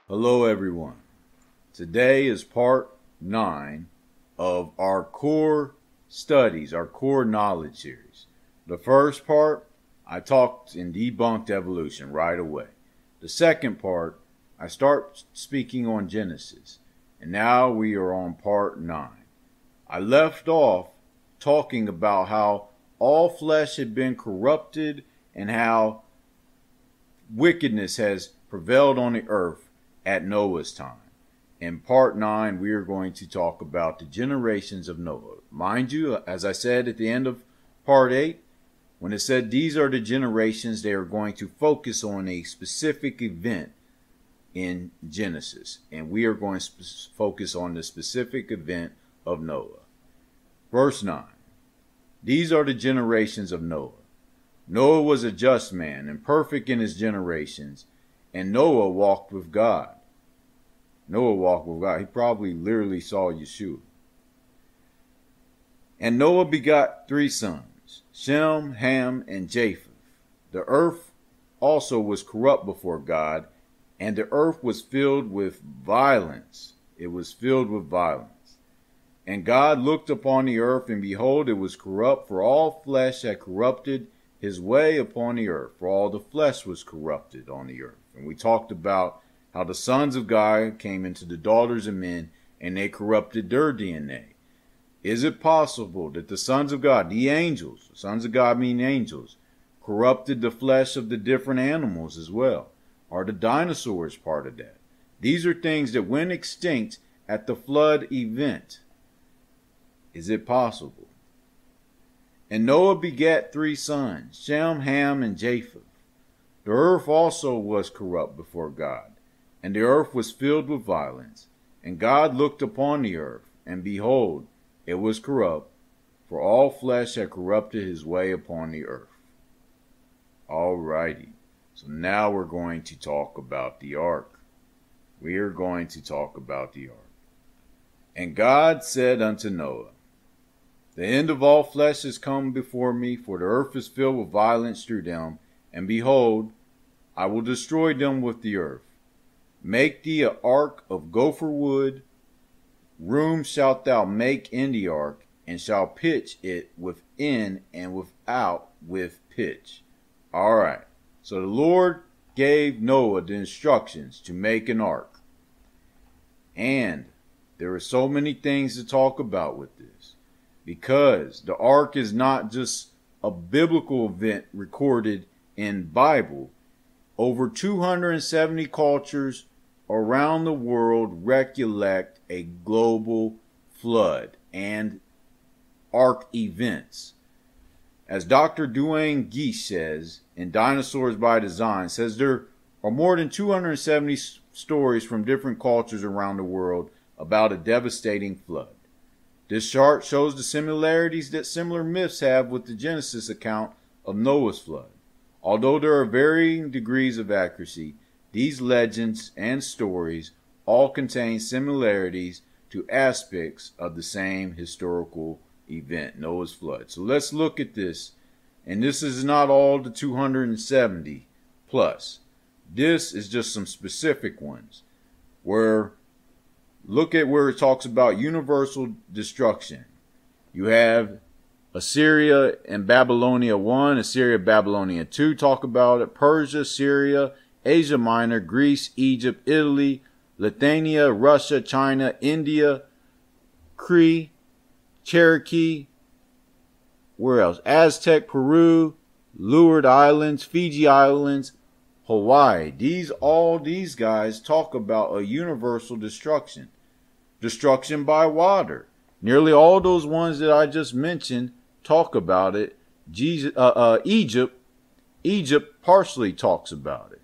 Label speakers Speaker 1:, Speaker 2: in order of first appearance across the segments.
Speaker 1: Hello everyone. Today is part 9 of our core studies, our core knowledge series. The first part, I talked and debunked evolution right away. The second part, I start speaking on Genesis. And now we are on part 9. I left off talking about how all flesh had been corrupted and how wickedness has prevailed on the earth at Noah's time. In part 9, we are going to talk about the generations of Noah. Mind you, as I said at the end of part 8, when it said these are the generations, they are going to focus on a specific event in Genesis. And we are going to focus on the specific event of Noah. Verse 9. These are the generations of Noah. Noah was a just man and perfect in his generations, and Noah walked with God. Noah walked with God. He probably literally saw Yeshua. And Noah begot 3 sons, Shem, Ham, and Japheth. The earth also was corrupt before God, and the earth was filled with violence. It was filled with violence. And God looked upon the earth, and behold, it was corrupt, for all flesh had corrupted his way upon the earth, for all the flesh was corrupted on the earth. And we talked about how the sons of God came into the daughters of men, and they corrupted their DNA. Is it possible that the sons of God, the angels, sons of God mean angels, corrupted the flesh of the different animals as well? Are the dinosaurs part of that? These are things that went extinct at the flood event. Is it possible? And Noah begat 3 sons, Shem, Ham, and Japheth. The earth also was corrupt before God, and the earth was filled with violence. And God looked upon the earth, and behold, it was corrupt, for all flesh had corrupted his way upon the earth. Alrighty, so now we're going to talk about the ark. We are going to talk about the ark. And God said unto Noah, the end of all flesh is come before me, for the earth is filled with violence through them, and behold, I will destroy them with the earth. Make thee an ark of gopher wood. Room shalt thou make in the ark, and shall pitch it within and without with pitch. All right. So the Lord gave Noah the instructions to make an ark. And there are so many things to talk about with this, because the ark is not just a biblical event recorded in Bible. Over 270 cultures around the world recollect a global flood and ark events. As Dr. Duane Geese says in Dinosaurs by Design, says there are more than 270 stories from different cultures around the world about a devastating flood. This chart shows the similarities that similar myths have with the Genesis account of Noah's flood. Although there are varying degrees of accuracy, these legends and stories all contain similarities to aspects of the same historical event, Noah's flood. So let's look at this. And this is not all the 270 plus. This is just some specific ones where look at where it talks about universal destruction. You have Assyria and Babylonia 1, Assyria, Babylonia 2 talk about it. Persia, Syria, Asia Minor, Greece, Egypt, Italy, Lithuania, Russia, China, India, Crete, Cherokee, where else? Aztec, Peru, Leeward Islands, Fiji Islands, Hawaii. All these guys talk about a universal destruction. Destruction by water. Nearly all those ones that I just mentioned talk about it. Egypt partially talks about it.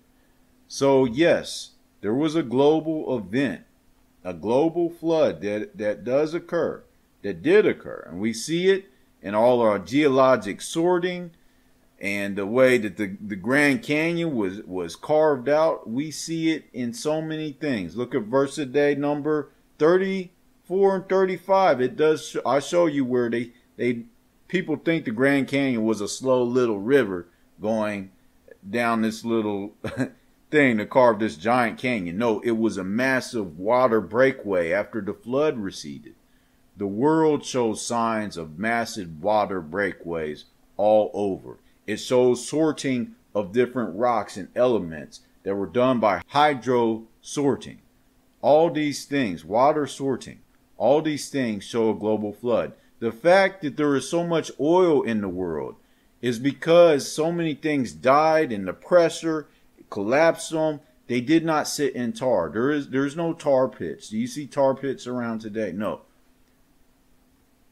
Speaker 1: So yes, there was a global event, a global flood that does occur, that did occur. And we see it in all our geologic sorting and the way that the Grand Canyon was carved out. We see it in so many things. Look at verse a day number 34 and 35. It does. I show you where people think the Grand Canyon was a slow little river going down this little thing to carve this giant canyon. No, it was a massive water breakaway after the flood receded. The world shows signs of massive water breakaways all over. It shows sorting of different rocks and elements that were done by hydro sorting. All these things, water sorting, all these things show a global flood. The fact that there is so much oil in the world is because so many things died and the pressure collapsed them. They did not sit in tar. There's no tar pits. Do you see tar pits around today? No.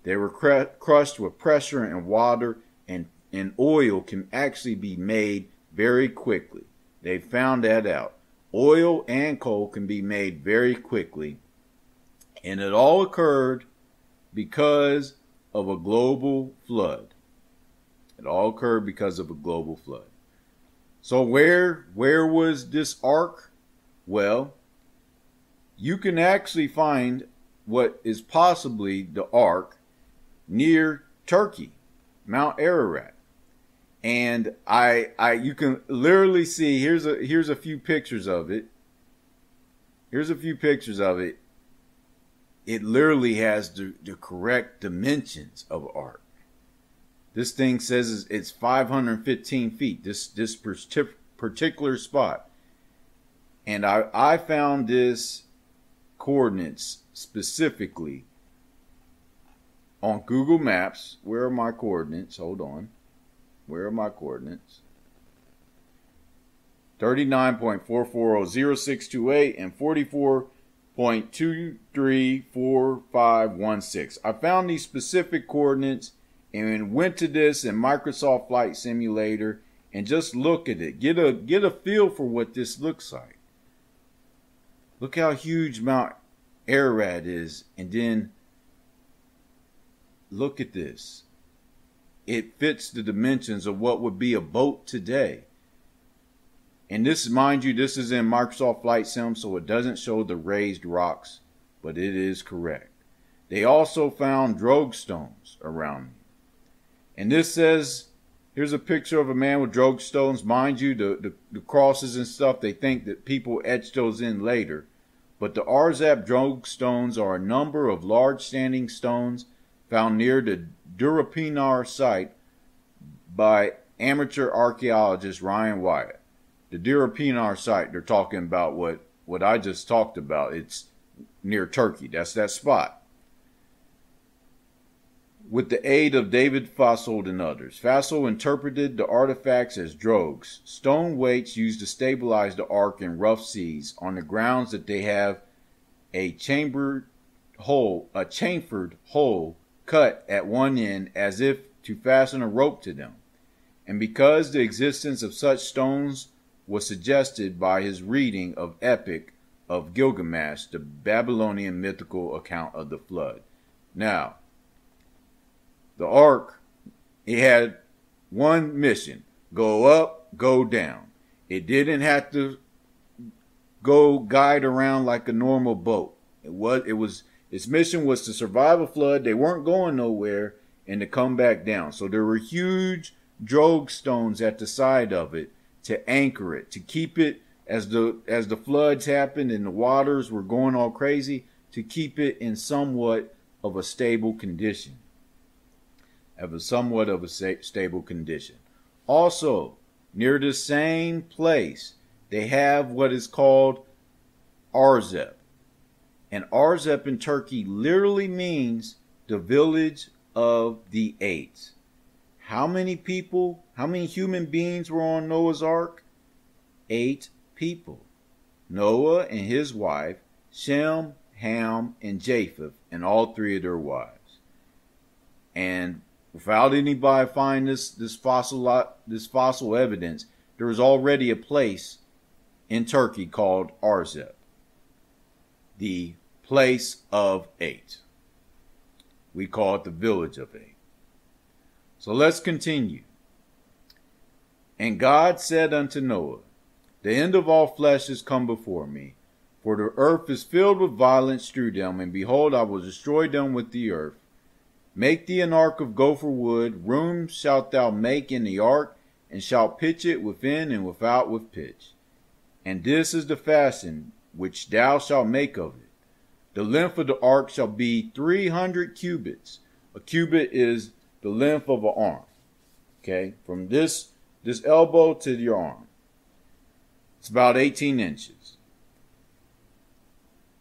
Speaker 1: They were crushed with pressure and water, and oil can actually be made very quickly. They found that out. Oil and coal can be made very quickly, and it all occurred because of a global flood. It all occurred because of a global flood. So where was this ark? Well, you can actually find what is possibly the ark near Turkey, Mount Ararat. And you can literally see, here's a few pictures of it. Here's a few pictures of it. It literally has the correct dimensions of an ark. This thing says it's 515 feet, this particular spot. And I found this coordinates specifically on Google Maps. Where are my coordinates? Hold on. Where are my coordinates? 39.4400628 and 44.234516. I found these specific coordinates and went to this in Microsoft Flight Simulator and just look at it. Get a feel for what this looks like. Look how huge Mount Ararat is, and then look at this. It fits the dimensions of what would be a boat today. And this, mind you, this is in Microsoft Flight Sim, so it doesn't show the raised rocks, but it is correct. They also found drogue stones around me. And this says, here's a picture of a man with drogue stones. Mind you, the crosses and stuff, they think that people etched those in later. But the Arzap drogue stones are a number of large standing stones found near the Durapinar site by amateur archaeologist Ryan Wyatt. The Durapinar site, they're talking about what I just talked about. It's near Turkey. That's that spot. With the aid of David Fassold and others, Fassold interpreted the artifacts as drogues, stone weights used to stabilize the ark in rough seas, on the grounds that they have a chamfered hole cut at one end as if to fasten a rope to them. And because the existence of such stones was suggested by his reading of Epic of Gilgamesh, the Babylonian mythical account of the flood. Now, the ark, it had one mission: go up, go down. It didn't have to go guide around like a normal boat. Its mission was to survive a flood. They weren't going nowhere, and to come back down. So there were huge drogue stones at the side of it to anchor it, to keep it as the floods happened and the waters were going all crazy, to keep it in somewhat of a stable condition. Stable condition. Also, near the same place, they have what is called Arzep. And Arzep in Turkey literally means the village of the eight. How many people, how many human beings were on Noah's Ark? 8 people. Noah and his wife, Shem, Ham, and Japheth, and all 3 of their wives. And without anybody finding this fossil evidence, there was already a place in Turkey called Arzep, the place of 8. We call it the village of 8. So let's continue. And God said unto Noah, the end of all flesh is come before me, for the earth is filled with violence through them, and behold, I will destroy them with the earth. Make thee an ark of gopher wood, room shalt thou make in the ark, and shalt pitch it within and without with pitch. And this is the fashion which thou shalt make of it. The length of the ark shall be 300 cubits. A cubit is the length of an arm. Okay, from this elbow to your arm. It's about 18 inches.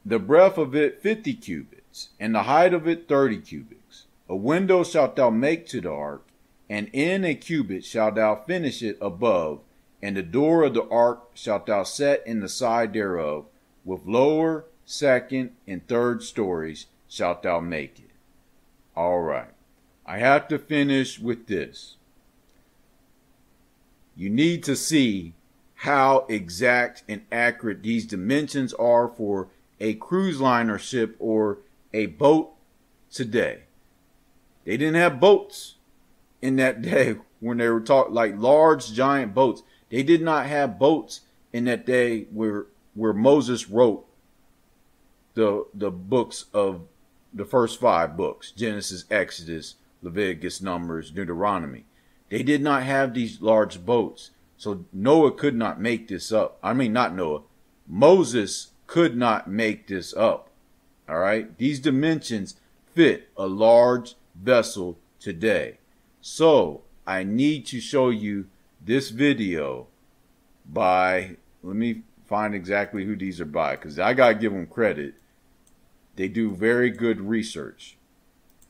Speaker 1: The breadth of it 50 cubits, and the height of it 30 cubits. A window shalt thou make to the ark, and in a cubit shalt thou finish it above, and the door of the ark shalt thou set in the side thereof, with lower, second, and third stories shalt thou make it. All right. I have to finish with this. You need to see how exact and accurate these dimensions are for a cruise liner ship or a boat today. They didn't have boats in that day when they were talking like large giant boats. They did not have boats in that day where Moses wrote the books of the first 5 books, Genesis, Exodus, Leviticus, Numbers, Deuteronomy. They did not have these large boats. So Noah could not make this up. I mean, not Noah. Moses could not make this up. All right. These dimensions fit a large vessel today. So I need to show you this video by, let me find exactly who these are by, because I got to give them credit. They do very good research.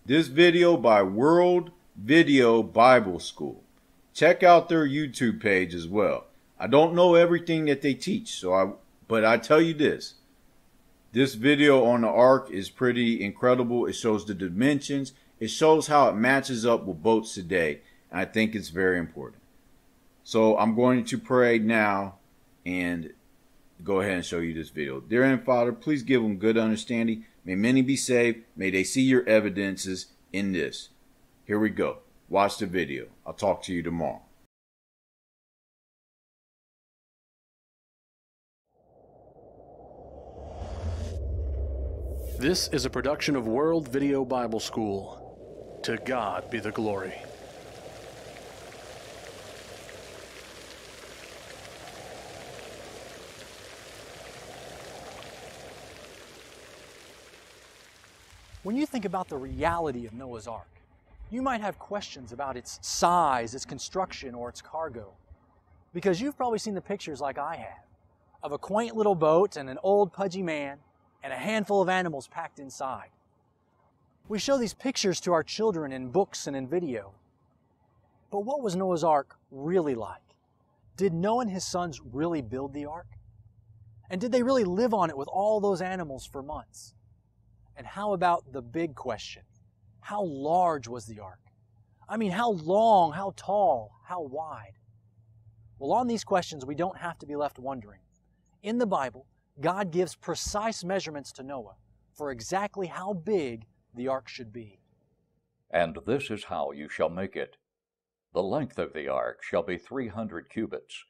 Speaker 1: This video by World Video Bible School. Check out their YouTube page as well. I don't know everything that they teach, but I tell you this. This video on the ark is pretty incredible. It shows the dimensions. It shows how it matches up with boats today. And I think it's very important. So I'm going to pray now and go ahead and show you this video. Dear Heavenly Father, please give them good understanding. May many be saved. May they see your evidences in this. Here we go. Watch the video. I'll talk to you tomorrow.
Speaker 2: This is a production of World Video Bible School. To God be the glory.
Speaker 3: When you think about the reality of Noah's Ark, you might have questions about its size, its construction, or its cargo. Because you've probably seen the pictures like I have, of a quaint little boat and an old pudgy man and a handful of animals packed inside. We show these pictures to our children in books and in video. But what was Noah's Ark really like? Did Noah and his sons really build the ark? And did they really live on it with all those animals for months? And how about the big question? How large was the ark? I mean, how long, how tall, how wide? Well, on these questions, we don't have to be left wondering. In the Bible, God gives precise measurements to Noah for exactly how big the ark should be.
Speaker 4: And this is how you shall make it. The length of the ark shall be 300 cubits,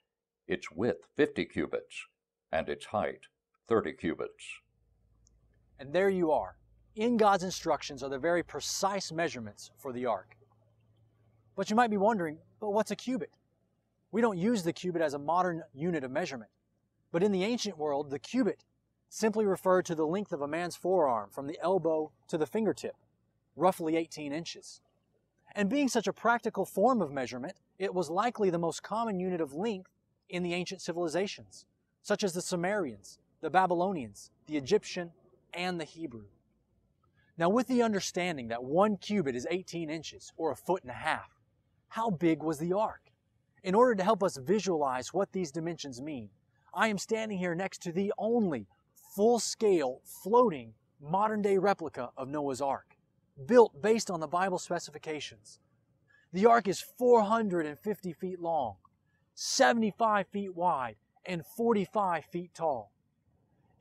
Speaker 4: its width 50 cubits, and its height 30 cubits.
Speaker 3: And there you are. In God's instructions are the very precise measurements for the ark. But you might be wondering, but what's a cubit? We don't use the cubit as a modern unit of measurement. But in the ancient world, the cubit simply referred to the length of a man's forearm from the elbow to the fingertip, roughly 18 inches. And being such a practical form of measurement, it was likely the most common unit of length in the ancient civilizations, such as the Sumerians, the Babylonians, the Egyptian, and the Hebrew. Now, with the understanding that 1 cubit is 18 inches, or 1.5 feet, how big was the ark? In order to help us visualize what these dimensions mean, I am standing here next to the only full-scale, floating, modern-day replica of Noah's Ark, built based on the Bible specifications. The ark is 450 feet long, 75 feet wide, and 45 feet tall.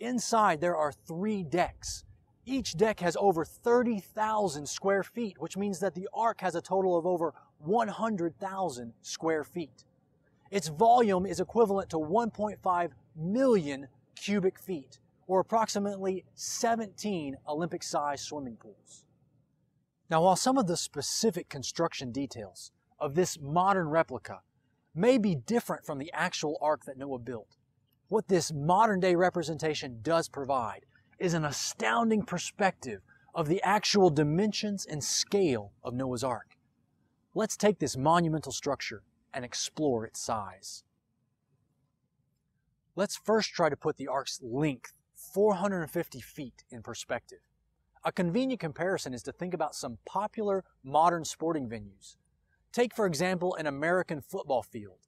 Speaker 3: Inside there are 3 decks. Each deck has over 30,000 square feet, which means that the ark has a total of over 100,000 square feet. Its volume is equivalent to 1.5 million cubic feet, or approximately 17 Olympic-sized swimming pools. Now, while some of the specific construction details of this modern replica may be different from the actual ark that Noah built, What this modern-day representation does provide is an astounding perspective of the actual dimensions and scale of Noah's Ark. Let's take this monumental structure and explore its size. Let's first try to put the Ark's length, 450 feet, in perspective. A convenient comparison is to think about some popular modern sporting venues. Take, for example, an American football field.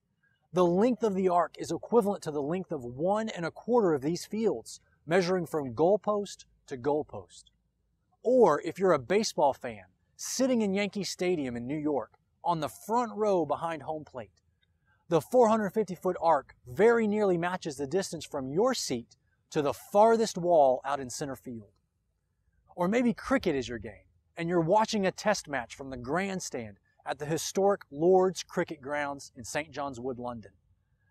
Speaker 3: The length of the Ark is equivalent to the length of 1 1/4 of these fields, measuring from goalpost to goalpost. Or if you're a baseball fan, sitting in Yankee Stadium in New York, on the front row behind home plate, the 450-foot Ark very nearly matches the distance from your seat to the farthest wall out in center field. Or maybe cricket is your game, and you're watching a test match from the grandstand at the historic Lord's Cricket Grounds in St. John's Wood, London.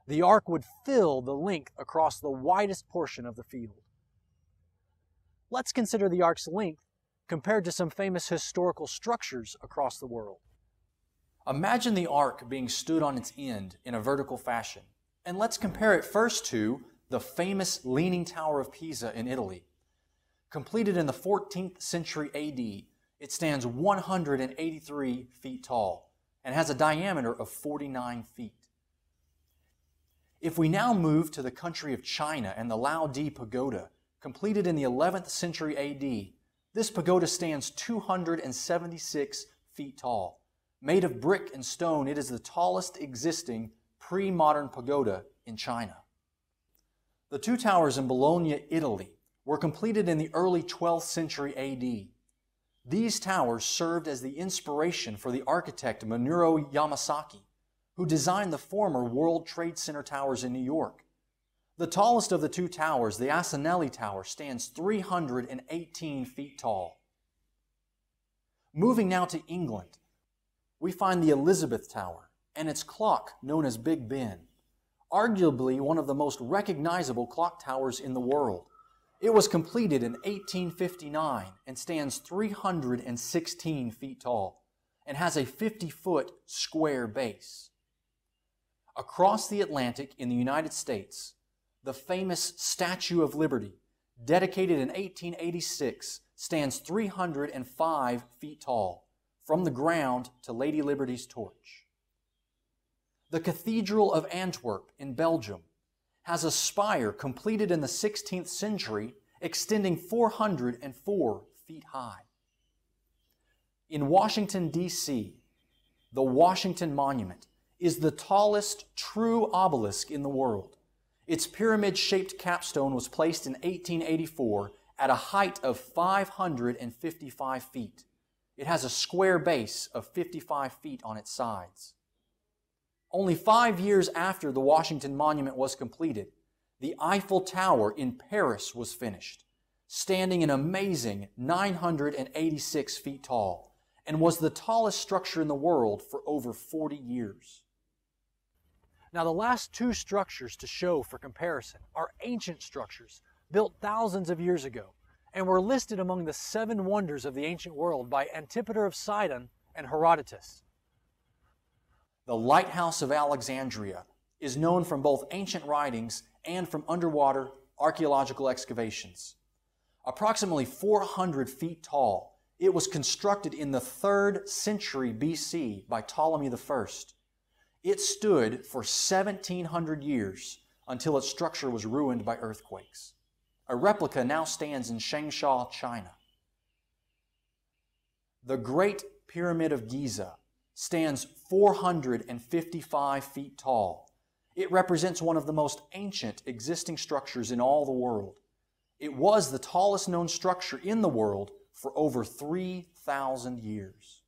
Speaker 3: The Ark would fill the length across the widest portion of the field. Let's consider the Ark's length compared to some famous historical structures across the world. Imagine the Ark being stood on its end in a vertical fashion, and let's compare it first to the famous Leaning Tower of Pisa in Italy. Completed in the 14th century AD, it stands 183 feet tall and has a diameter of 49 feet. If we now move to the country of China and the Liaodi Pagoda, completed in the 11th century AD, this pagoda stands 276 feet tall. Made of brick and stone, it is the tallest existing pre-modern pagoda in China. The two towers in Bologna, Italy, were completed in the early 12th century AD. These towers served as the inspiration for the architect Minoru Yamasaki, who designed the former World Trade Center towers in New York. The tallest of the two towers, the Asinelli Tower, stands 318 feet tall. Moving now to England, we find the Elizabeth Tower and its clock known as Big Ben, arguably one of the most recognizable clock towers in the world. It was completed in 1859 and stands 316 feet tall and has a 50-foot square base. Across the Atlantic in the United States, the famous Statue of Liberty, dedicated in 1886, stands 305 feet tall, from the ground to Lady Liberty's torch. The Cathedral of Antwerp in Belgium has a spire completed in the 16th century extending 404 feet high. In Washington, D.C., the Washington Monument is the tallest true obelisk in the world. Its pyramid-shaped capstone was placed in 1884 at a height of 555 feet. It has a square base of 55 feet on its sides. Only 5 years after the Washington Monument was completed, the Eiffel Tower in Paris was finished, standing an amazing 986 feet tall, and was the tallest structure in the world for over 40 years. Now, the last two structures to show for comparison are ancient structures built thousands of years ago and were listed among the 7 wonders of the ancient world by Antipater of Sidon and Herodotus. The Lighthouse of Alexandria is known from both ancient writings and from underwater archaeological excavations. Approximately 400 feet tall, it was constructed in the 3rd century BC by Ptolemy I. It stood for 1,700 years until its structure was ruined by earthquakes. A replica now stands in Changsha, China. The Great Pyramid of Giza stands 455 feet tall. It represents one of the most ancient existing structures in all the world. It was the tallest known structure in the world for over 3,000 years.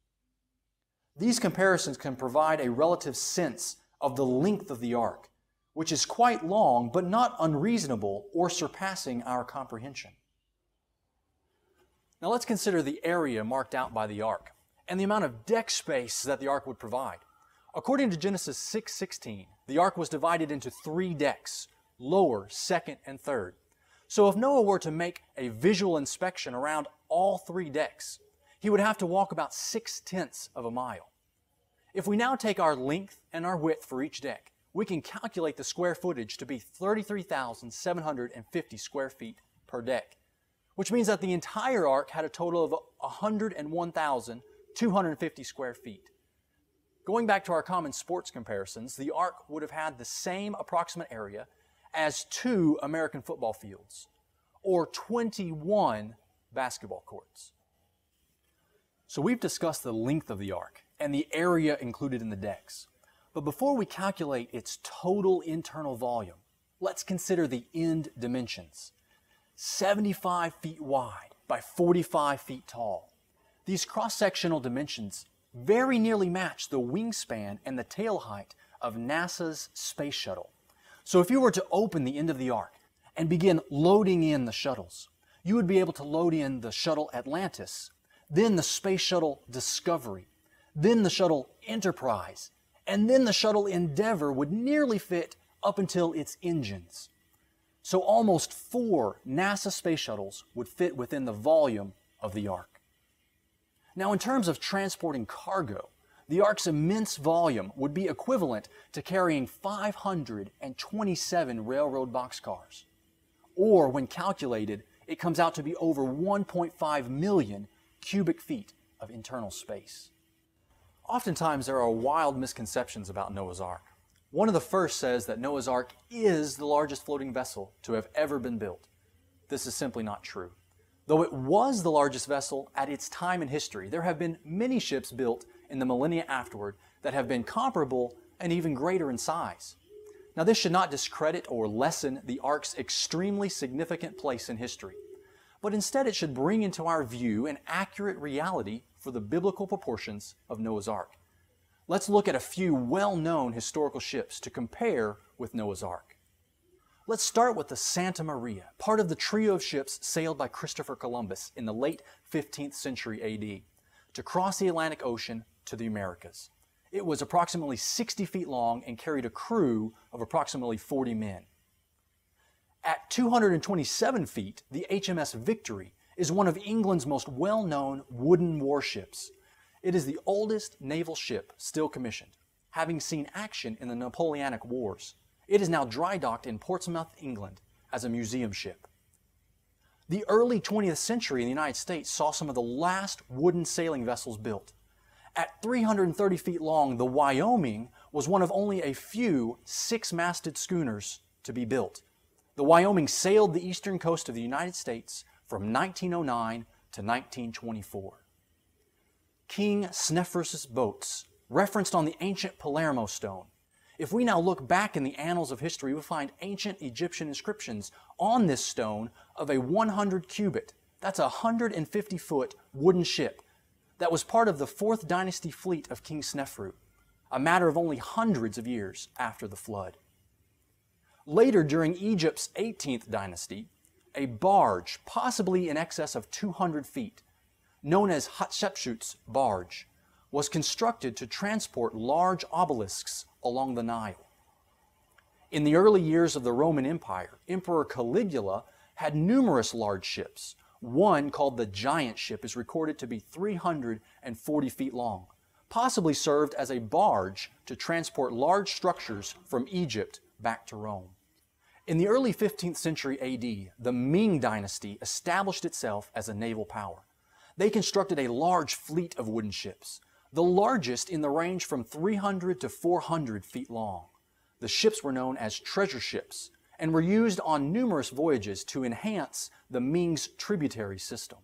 Speaker 3: These comparisons can provide a relative sense of the length of the Ark, which is quite long but not unreasonable or surpassing our comprehension. Now let's consider the area marked out by the Ark and the amount of deck space that the Ark would provide. According to Genesis 6:16, the Ark was divided into 3 decks, lower, second, and third. So if Noah were to make a visual inspection around all 3 decks, he would have to walk about 6/10 of a mile. If we now take our length and our width for each deck, we can calculate the square footage to be 33,750 square feet per deck, which means that the entire ark had a total of 101,250 square feet. Going back to our common sports comparisons, the ark would have had the same approximate area as 2 American football fields, or 21 basketball courts. So we've discussed the length of the ark and the area included in the decks. But before we calculate its total internal volume, let's consider the end dimensions. 75 feet wide by 45 feet tall. These cross-sectional dimensions very nearly match the wingspan and the tail height of NASA's space shuttle. So if you were to open the end of the ark and begin loading in the shuttles, you would be able to load in the shuttle Atlantis, then the space shuttle Discovery, then the shuttle Enterprise, and then the shuttle Endeavour would nearly fit up until its engines. So almost 4 NASA space shuttles would fit within the volume of the ark. Now, in terms of transporting cargo, the ark's immense volume would be equivalent to carrying 527 railroad boxcars. Or, when calculated, it comes out to be over 1.5 million cubic feet of internal space. Oftentimes, there are wild misconceptions about Noah's Ark. One of the first says that Noah's Ark is the largest floating vessel to have ever been built. This is simply not true. Though it was the largest vessel at its time in history, there have been many ships built in the millennia afterward that have been comparable and even greater in size. Now, this should not discredit or lessen the Ark's extremely significant place in history, but instead it should bring into our view an accurate reality for the biblical proportions of Noah's Ark. Let's look at a few well-known historical ships to compare with Noah's Ark. Let's start with the Santa Maria, part of the trio of ships sailed by Christopher Columbus in the late 15th century AD to cross the Atlantic Ocean to the Americas. It was approximately 60 feet long and carried a crew of approximately 40 men. At 227 feet, the HMS Victory is one of England's most well-known wooden warships. It is the oldest naval ship still commissioned, having seen action in the Napoleonic Wars. It is now dry docked in Portsmouth, England, as a museum ship. The early 20th century in the United States saw some of the last wooden sailing vessels built. At 330 feet long, the Wyoming was one of only a few 6-masted schooners to be built. The Wyoming sailed the eastern coast of the United States from 1909 to 1924. King Sneferus' boats, referenced on the ancient Palermo stone. If we now look back in the annals of history, we find ancient Egyptian inscriptions on this stone of a 100 cubit, that's a 150-foot wooden ship that was part of the 4th dynasty fleet of King Sneferu, a matter of only hundreds of years after the flood. Later, during Egypt's 18th dynasty, a barge, possibly in excess of 200 feet, known as Hatshepsut's barge, was constructed to transport large obelisks along the Nile. In the early years of the Roman Empire, Emperor Caligula had numerous large ships. One, called the Giant Ship, is recorded to be 340 feet long, possibly served as a barge to transport large structures from Egypt back to Rome. In the early 15th century AD, the Ming dynasty established itself as a naval power. They constructed a large fleet of wooden ships, the largest in the range from 300 to 400 feet long. The ships were known as treasure ships and were used on numerous voyages to enhance the Ming's tributary system.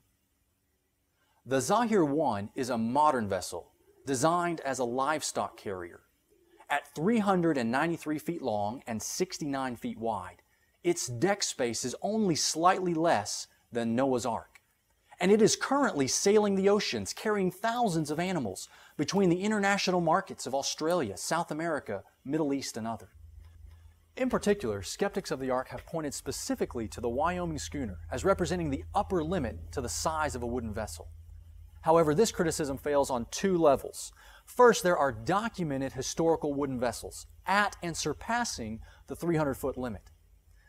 Speaker 3: The Zahir I is a modern vessel designed as a livestock carrier. At 393 feet long and 69 feet wide, its deck space is only slightly less than Noah's Ark, and it is currently sailing the oceans, carrying thousands of animals between the international markets of Australia, South America, Middle East, and others. In particular, skeptics of the Ark have pointed specifically to the Wyoming schooner as representing the upper limit to the size of a wooden vessel. However, this criticism fails on 2 levels. First, there are documented historical wooden vessels at and surpassing the 300-foot limit.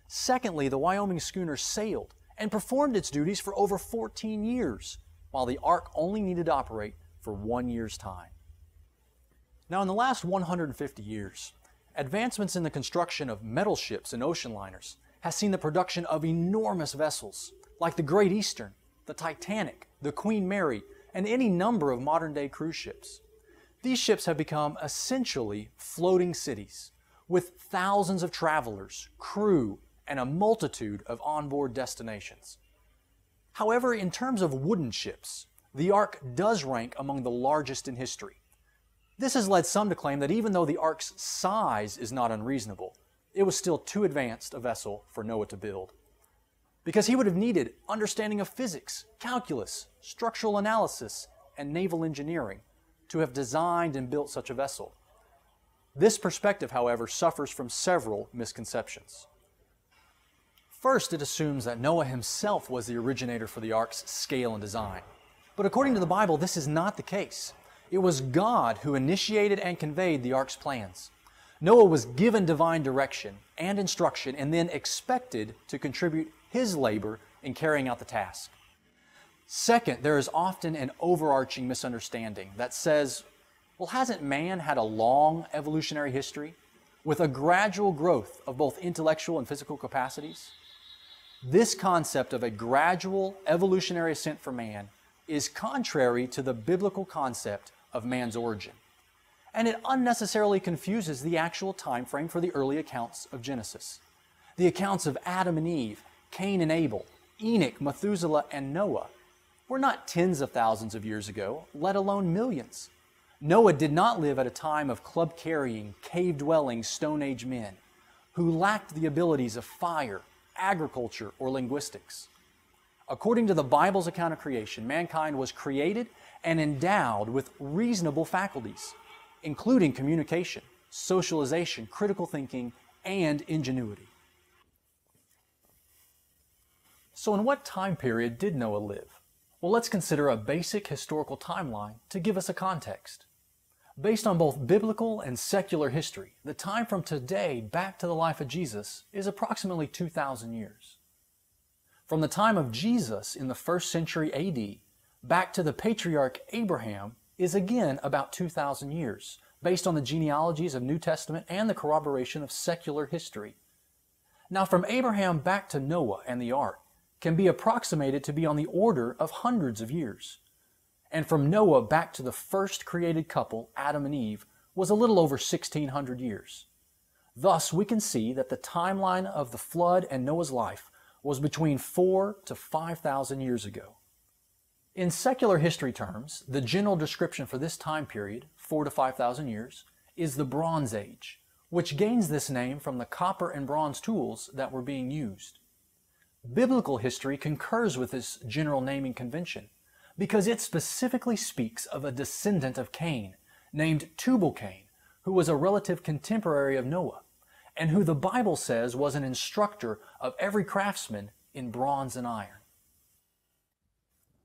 Speaker 3: Secondly, the Wyoming schooner sailed and performed its duties for over 14 years, while the Ark only needed to operate for 1 year's time. Now, in the last 150 years, Advancements in the construction of metal ships and ocean liners has seen the production of enormous vessels like the Great Eastern, the Titanic, the Queen Mary, and any number of modern-day cruise ships. These ships have become essentially floating cities with thousands of travelers, crew, and a multitude of onboard destinations. However, in terms of wooden ships, the Ark does rank among the largest in history. This has led some to claim that even though the Ark's size is not unreasonable, it was still too advanced a vessel for Noah to build, because he would have needed understanding of physics, calculus, structural analysis, and naval engineering to have designed and built such a vessel. This perspective, however, suffers from several misconceptions. First, it assumes that Noah himself was the originator for the Ark's scale and design. But according to the Bible, this is not the case. It was God who initiated and conveyed the Ark's plans. Noah was given divine direction and instruction and then expected to contribute his labor in carrying out the task. Second, there is often an overarching misunderstanding that says, well, hasn't man had a long evolutionary history with a gradual growth of both intellectual and physical capacities? This concept of a gradual evolutionary ascent for man is contrary to the biblical concept of man's origin, and it unnecessarily confuses the actual time frame for the early accounts of Genesis. The accounts of Adam and Eve, Cain and Abel, Enoch, Methuselah, and Noah were not tens of thousands of years ago, let alone millions. Noah did not live at a time of club-carrying, cave-dwelling Stone Age men who lacked the abilities of fire, agriculture, or linguistics. According to the Bible's account of creation, mankind was created and endowed with reasonable faculties, including communication, socialization, critical thinking, and ingenuity. So in what time period did Noah live? Well, let's consider a basic historical timeline to give us a context. Based on both biblical and secular history, the time from today back to the life of Jesus is approximately 2,000 years. From the time of Jesus in the 1st century AD back to the patriarch Abraham is again about 2,000 years, based on the genealogies of New Testament and the corroboration of secular history. Now, from Abraham back to Noah and the Ark can be approximated to be on the order of hundreds of years. And from Noah back to the first created couple, Adam and Eve, was a little over 1,600 years. Thus, we can see that the timeline of the flood and Noah's life was between 4,000 to 5,000 years ago. In secular history terms, the general description for this time period, 4,000 to 5,000 years, is the Bronze Age, which gains this name from the copper and bronze tools that were being used. Biblical history concurs with this general naming convention, because it specifically speaks of a descendant of Cain named Tubal-Cain, who was a relative contemporary of Noah, and who the Bible says was an instructor of every craftsman in bronze and iron.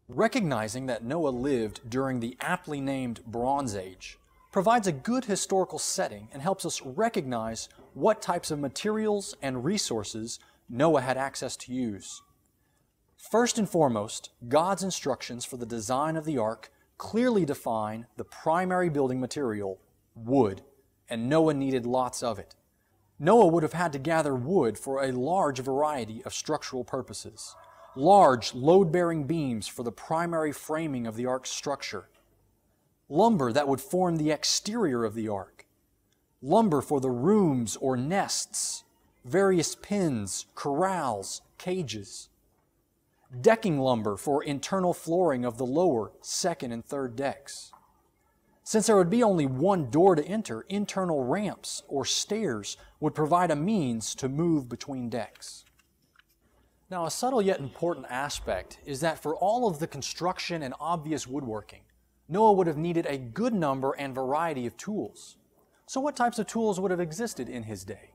Speaker 3: Recognizing that Noah lived during the aptly named Bronze Age provides a good historical setting and helps us recognize what types of materials and resources Noah had access to use. First and foremost, God's instructions for the design of the ark clearly define the primary building material, wood, and Noah needed lots of it. Noah would have had to gather wood for a large variety of structural purposes. Large, load-bearing beams for the primary framing of the ark's structure. Lumber that would form the exterior of the ark. Lumber for the rooms or nests. Various pens, corrals, cages. Decking lumber for internal flooring of the lower, second, and third decks. Since there would be only one door to enter, internal ramps or stairs would provide a means to move between decks. Now, a subtle yet important aspect is that for all of the construction and obvious woodworking, Noah would have needed a good number and variety of tools. So what types of tools would have existed in his day?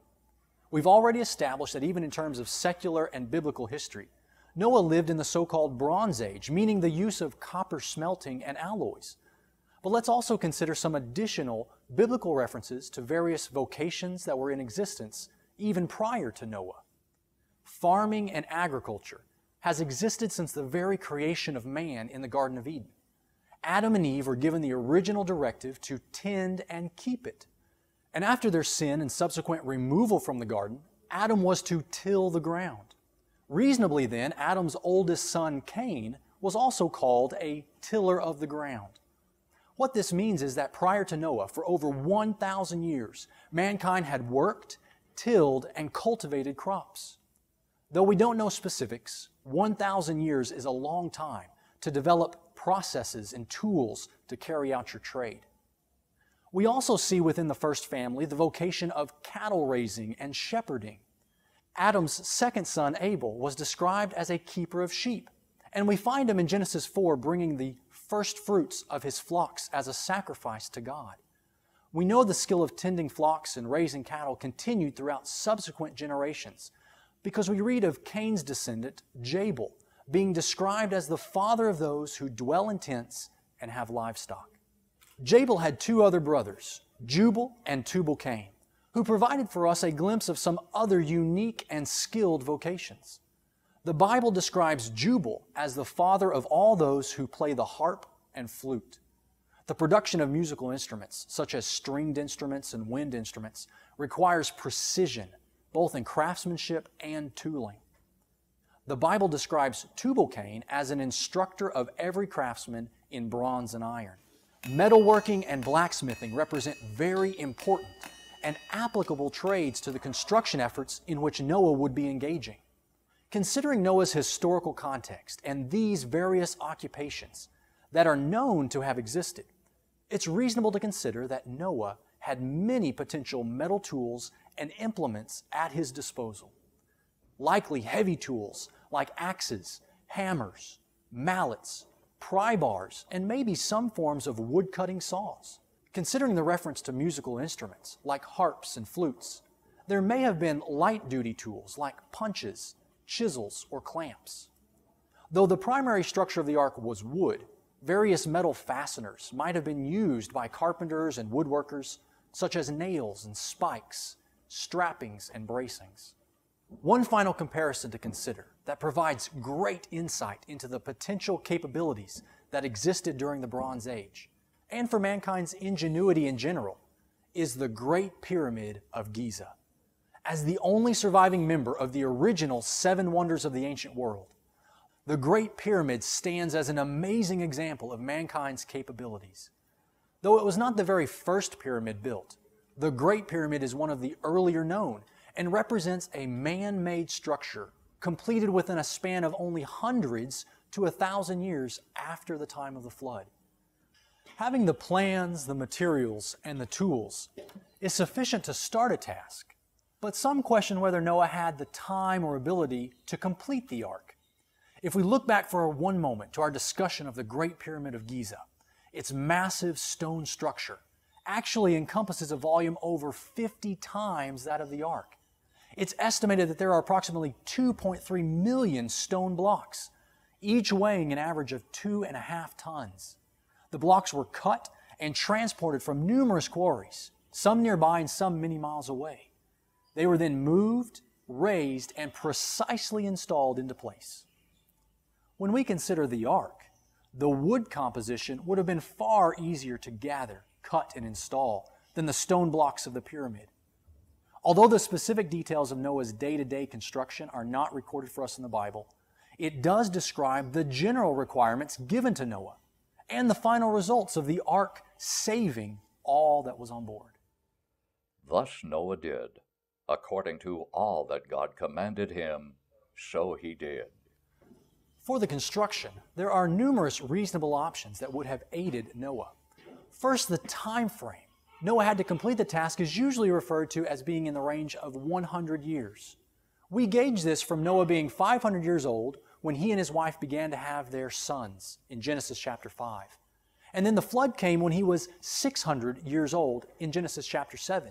Speaker 3: We've already established that even in terms of secular and biblical history, Noah lived in the so-called Bronze Age, meaning the use of copper smelting and alloys. But let's also consider some additional biblical references to various vocations that were in existence even prior to Noah. Farming and agriculture has existed since the very creation of man in the Garden of Eden. Adam and Eve were given the original directive to tend and keep it. And after their sin and subsequent removal from the garden, Adam was to till the ground. Reasonably then, Adam's oldest son, Cain, was also called a tiller of the ground. What this means is that prior to Noah, for over 1,000 years, mankind had worked, tilled, and cultivated crops. Though we don't know specifics, 1,000 years is a long time to develop processes and tools to carry out your trade. We also see within the first family the vocation of cattle raising and shepherding. Adam's second son, Abel, was described as a keeper of sheep, and we find him in Genesis 4 bringing the first fruits of his flocks as a sacrifice to God. We know the skill of tending flocks and raising cattle continued throughout subsequent generations because we read of Cain's descendant, Jabal, being described as the father of those who dwell in tents and have livestock. Jabal had two other brothers, Jubal and Tubal-Cain, who provided for us a glimpse of some other unique and skilled vocations. The Bible describes Jubal as the father of all those who play the harp and flute. The production of musical instruments, such as stringed instruments and wind instruments, requires precision, both in craftsmanship and tooling. The Bible describes Tubal-Cain as an instructor of every craftsman in bronze and iron. Metalworking and blacksmithing represent very important and applicable trades to the construction efforts in which Noah would be engaging. Considering Noah's historical context and these various occupations that are known to have existed, it's reasonable to consider that Noah had many potential metal tools and implements at his disposal. Likely heavy tools like axes, hammers, mallets, pry bars, and maybe some forms of wood-cutting saws. Considering the reference to musical instruments like harps and flutes, there may have been light-duty tools like punches, chisels, or clamps. Though the primary structure of the ark was wood, various metal fasteners might have been used by carpenters and woodworkers, such as nails and spikes, strappings and bracings. One final comparison to consider that provides great insight into the potential capabilities that existed during the Bronze Age, and for mankind's ingenuity in general, is the Great Pyramid of Giza. As the only surviving member of the original 7 wonders of the ancient world, the Great Pyramid stands as an amazing example of mankind's capabilities. Though it was not the very first pyramid built, the Great Pyramid is one of the earlier known and represents a man-made structure completed within a span of only hundreds to 1,000 years after the time of the flood. Having the plans, the materials, and the tools is sufficient to start a task, but some question whether Noah had the time or ability to complete the ark. If we look back for one moment to our discussion of the Great Pyramid of Giza, its massive stone structure actually encompasses a volume over 50 times that of the ark. It's estimated that there are approximately 2.3 million stone blocks, each weighing an average of 2.5 tons. The blocks were cut and transported from numerous quarries, some nearby and some many miles away. They were then moved, raised, and precisely installed into place. When we consider the ark, the wood composition would have been far easier to gather, cut, and install than the stone blocks of the pyramid. Although the specific details of Noah's day-to-day construction are not recorded for us in the Bible, it does describe the general requirements given to Noah and the final results of the ark saving all that was on board.
Speaker 4: Thus Noah did, according to all that God commanded him, so he did.
Speaker 3: For the construction, there are numerous reasonable options that would have aided Noah. First, the time frame. Noah had to complete the task is usually referred to as being in the range of 100 years. We gauge this from Noah being 500 years old when he and his wife began to have their sons in Genesis chapter 5. And then the flood came when he was 600 years old in Genesis chapter 7.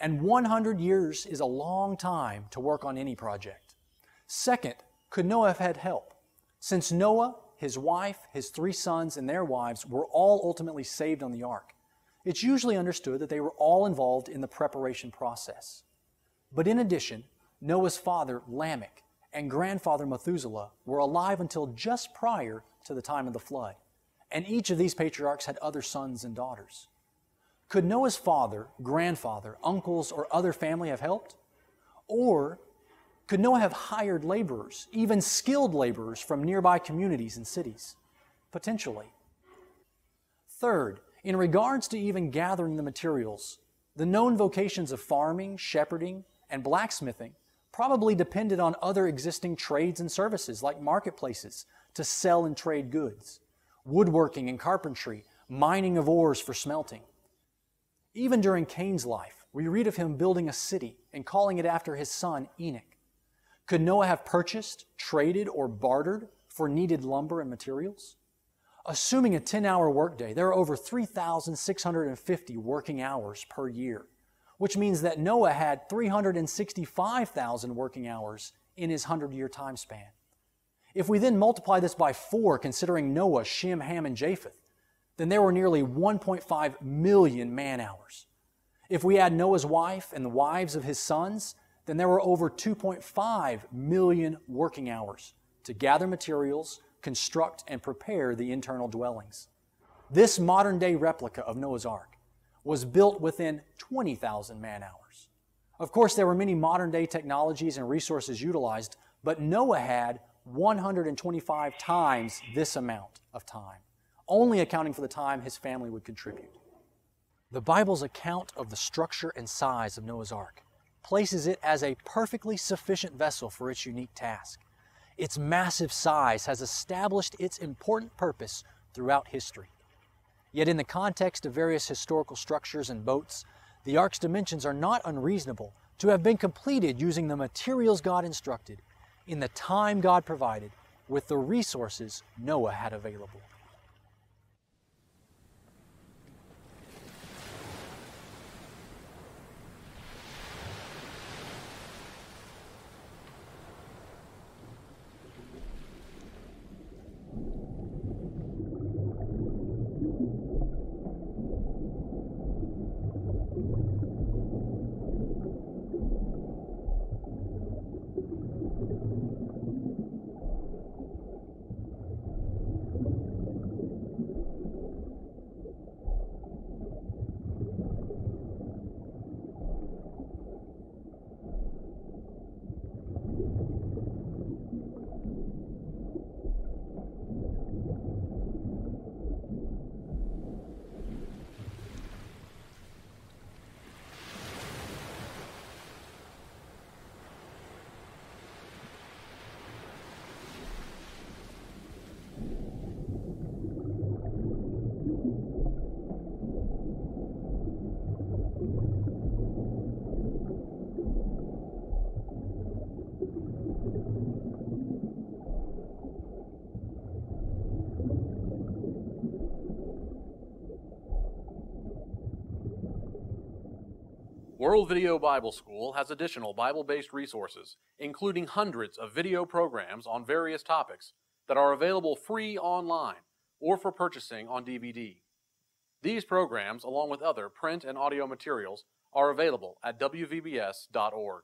Speaker 3: And 100 years is a long time to work on any project. Second, could Noah have had help? Since Noah, his wife, his 3 sons, and their wives were all ultimately saved on the ark, it's usually understood that they were all involved in the preparation process. But in addition, Noah's father, Lamech, and grandfather, Methuselah, were alive until just prior to the time of the flood, and each of these patriarchs had other sons and daughters. Could Noah's father, grandfather, uncles, or other family have helped? Or could Noah have hired laborers, even skilled laborers from nearby communities and cities? Potentially. Third, in regards to even gathering the materials, the known vocations of farming, shepherding, and blacksmithing probably depended on other existing trades and services like marketplaces to sell and trade goods, woodworking and carpentry, mining of ores for smelting. Even during Cain's life, we read of him building a city and calling it after his son Enoch. Could Noah have purchased, traded, or bartered for needed lumber and materials? Assuming a 10-hour workday, there are over 3,650 working hours per year, which means that Noah had 365,000 working hours in his 100-year time span. If we then multiply this by 4, considering Noah, Shem, Ham, and Japheth, then there were nearly 1.5 million man-hours. If we add Noah's wife and the wives of his sons, then there were over 2.5 million working hours to gather materials, construct, and prepare the internal dwellings. This modern-day replica of Noah's Ark was built within 20,000 man-hours. Of course, there were many modern-day technologies and resources utilized, but Noah had 125 times this amount of time, only accounting for the time his family would contribute. The Bible's account of the structure and size of Noah's Ark places it as a perfectly sufficient vessel for its unique task. Its massive size has established its important purpose throughout history. Yet in the context of various historical structures and boats, the Ark's dimensions are not unreasonable to have been completed using the materials God instructed, in the time God provided, with the resources Noah had available.
Speaker 2: World Video Bible School has additional Bible-based resources, including hundreds of video programs on various topics that are available free online or for purchasing on DVD. These programs, along with other print and audio materials, are available at wvbs.org.